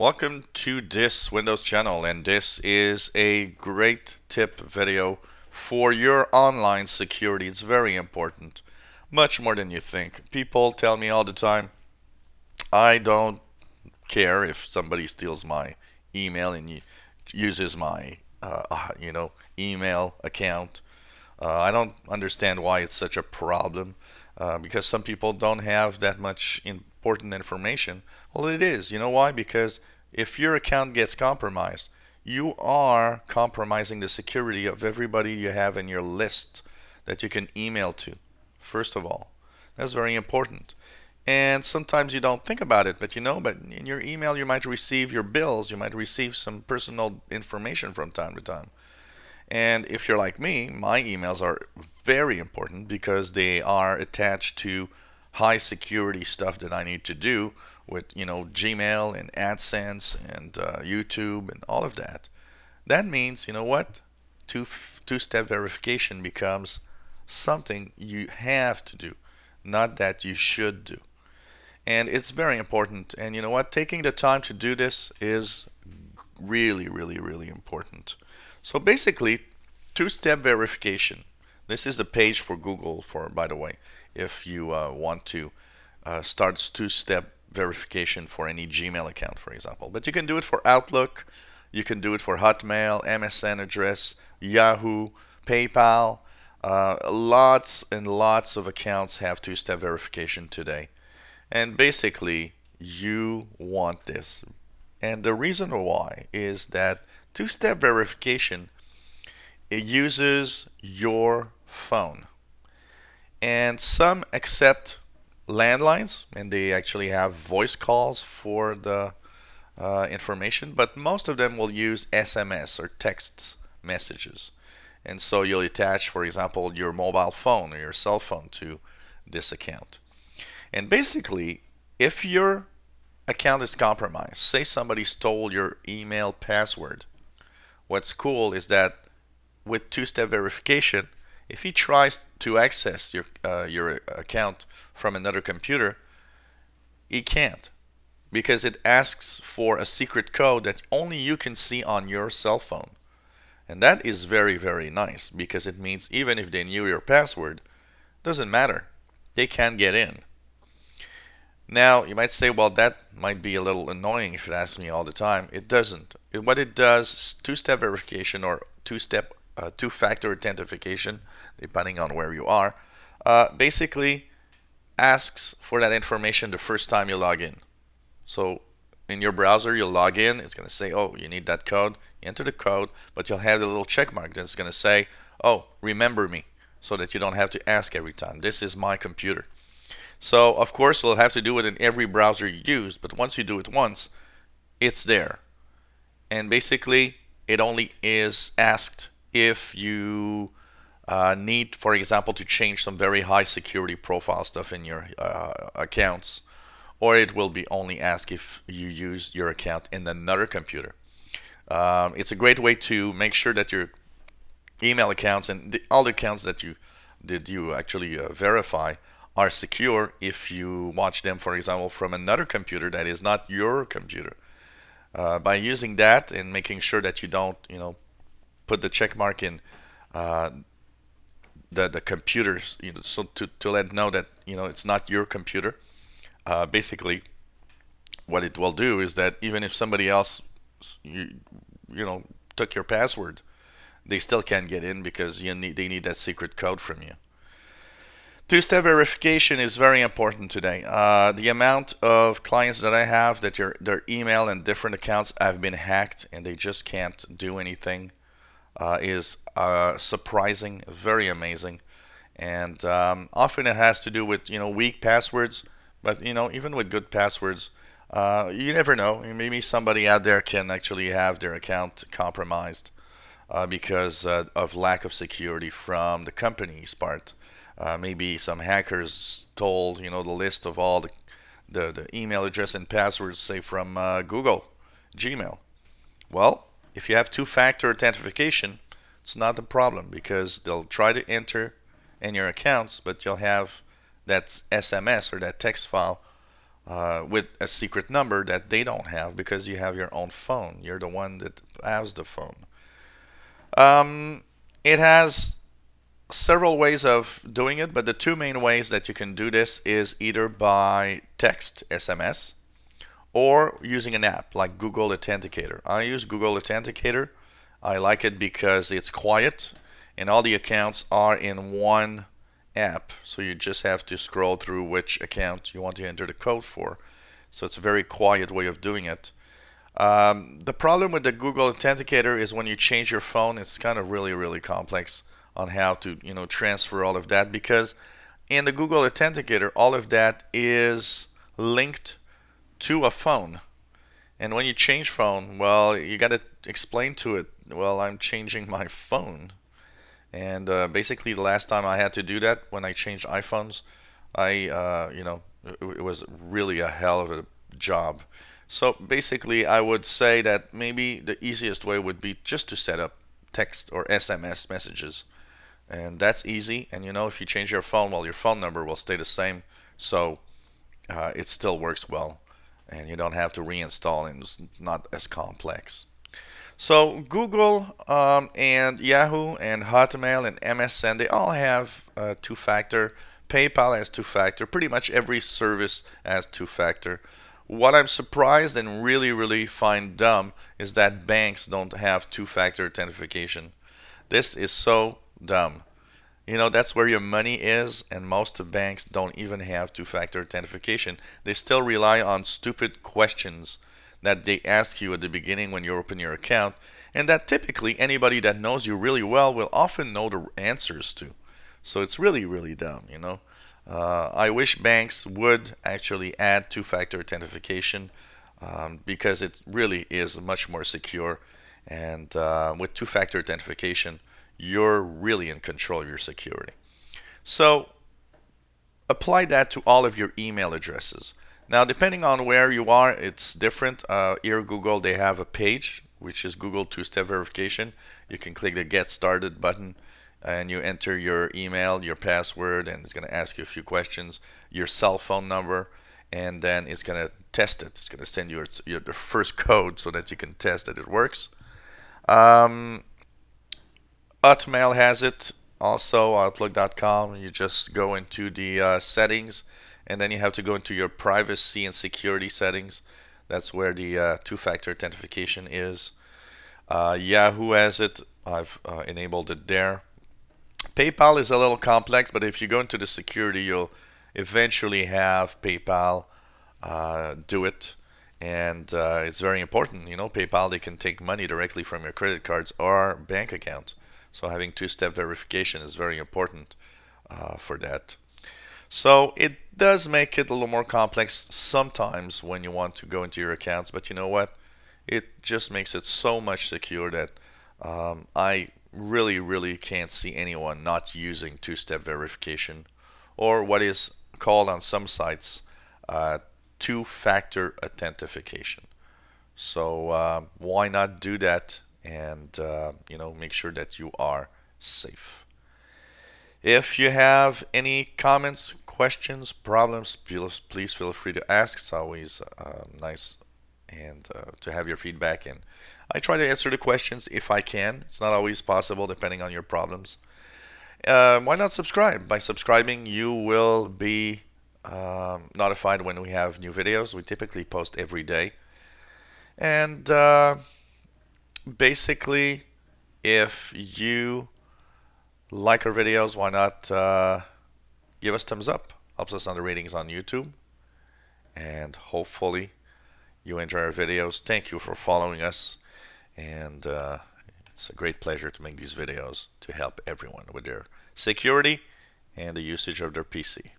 Welcome to this Windows channel, and this is a great tip video for your online security. It's very important, much more than you think. People tell me all the time, I don't care if somebody steals my email and uses my email account. I don't understand why it's such a problem, because some people don't have that much important information. Well, it is. You know why? Because if your account gets compromised, you are compromising the security of everybody you have in your list that you can email to, first of all. That's very important. And sometimes you don't think about it, but in your email you might receive your bills, you might receive some personal information from time to time. And if you're like me, my emails are very important because they are attached to high security stuff that I need to do with, Gmail and AdSense and YouTube and all of that. That means, you know what? Two-step verification becomes something you have to do, not that you should do. And it's very important. And you know what? Taking the time to do this is really, really, really important. So basically, two-step verification. This is the page for Google, by the way, if you want to start two-step verification for any Gmail account, for example. But you can do it for Outlook, you can do it for Hotmail, MSN address, Yahoo, PayPal. Lots and lots of accounts have two-step verification today. And basically, you want this. And the reason why is that two-step verification, it uses your phone. And some accept landlines, and they actually have voice calls for the information, but most of them will use SMS or text messages. And so you'll attach, for example, your mobile phone or your cell phone to this account. And basically, if your account is compromised, say somebody stole your email password, what's cool is that with two-step verification, if he tries to access your account from another computer, he can't, because it asks for a secret code that only you can see on your cell phone. And that is very, very nice, because it means even if they knew your password, doesn't matter. They can't get in. Now, you might say, well, that might be a little annoying if it asks me all the time. It doesn't. What it does, two-step verification or two-factor authentication, depending on where you are, basically asks for that information the first time you log in. So in your browser, you'll log in. It's going to say, oh, you need that code. You enter the code, but you'll have the little check mark that's going to say, oh, remember me, so that you don't have to ask every time. This is my computer. So, of course, you'll have to do it in every browser you use, but once you do it once, it's there. And basically, it only is asked if you need, for example, to change some very high security profile stuff in your accounts, or it will be only asked if you use your account in another computer. It's a great way to make sure that your email accounts and all the accounts that you actually verify are secure if you watch them, for example, from another computer that is not your computer. By using that and making sure that you don't, put the check mark in the computers, so to let know that it's not your computer. Basically, what it will do is that even if somebody else, took your password, they still can't get in because they need that secret code from you. Two-step verification is very important today. The amount of clients that I have that their email and different accounts have been hacked and they just can't do anything is surprising, very amazing. And often it has to do with weak passwords, but even with good passwords, you never know. Maybe somebody out there can actually have their account compromised because of lack of security from the company's part. Maybe some hackers stole, the list of all the email address and passwords, say from Google, Gmail. Well, if you have two-factor authentication, it's not a problem because they'll try to enter in your accounts, but you'll have that SMS or that text file with a secret number that they don't have because you have your own phone. You're the one that has the phone. It has several ways of doing it, but the two main ways that you can do this is either by text, SMS, or using an app like Google Authenticator. I use Google Authenticator. I like it because it's quiet and all the accounts are in one app. So you just have to scroll through which account you want to enter the code for. So it's a very quiet way of doing it. The problem with the Google Authenticator is when you change your phone, it's kind of really complex on how to transfer all of that, because in the Google Authenticator, all of that is linked to a phone. And when you change phone, well, you got to explain to it, well, I'm changing my phone. And basically, the last time I had to do that when I changed iPhones, it was really a hell of a job. So basically, I would say that maybe the easiest way would be just to set up text or SMS messages. And that's easy. And if you change your phone, well, your phone number will stay the same. So it still works well. And you don't have to reinstall, and it's not as complex. So Google and Yahoo and Hotmail and MSN, they all have two-factor. PayPal has two-factor. Pretty much every service has two-factor. What I'm surprised and really find dumb is that banks don't have two-factor authentication. This is so dumb. That's where your money is, and most of banks don't even have two-factor authentication. They still rely on stupid questions that they ask you at the beginning when you open your account, and that typically anybody that knows you really well will often know the answers to. So it's really dumb. I wish banks would actually add two-factor authentication because it really is much more secure, and with two-factor authentication, you're really in control of your security. So apply that to all of your email addresses. Now, depending on where you are, it's different. Here at Google, they have a page, which is Google Two-Step Verification. You can click the Get Started button, and you enter your email, your password, and it's going to ask you a few questions, your cell phone number, and then it's going to test it. It's going to send you the first code so that you can test that it works. Hotmail has it, also Outlook.com. You just go into the settings, and then you have to go into your privacy and security settings. That's where the two-factor authentication is. Yahoo has it. I've enabled it there. PayPal is a little complex, but if you go into the security, you'll eventually have PayPal do it. And it's very important. PayPal, they can take money directly from your credit cards or bank account. So having two-step verification is very important for that. So it does make it a little more complex sometimes when you want to go into your accounts, but you know what? It just makes it so much secure that I really can't see anyone not using two-step verification, or what is called on some sites two-factor authentication. So why not do that and make sure that you are safe. If you have any comments, questions, problems, please feel free to ask. It's always nice and to have your feedback, and I try to answer the questions if I can. It's not always possible depending on your problems. Why not subscribe? By subscribing, you will be notified when we have new videos. We typically post every day. And basically, if you like our videos, why not give us thumbs up? Helps us on the ratings on YouTube. And hopefully you enjoy our videos. Thank you for following us. And it's a great pleasure to make these videos to help everyone with their security and the usage of their PC.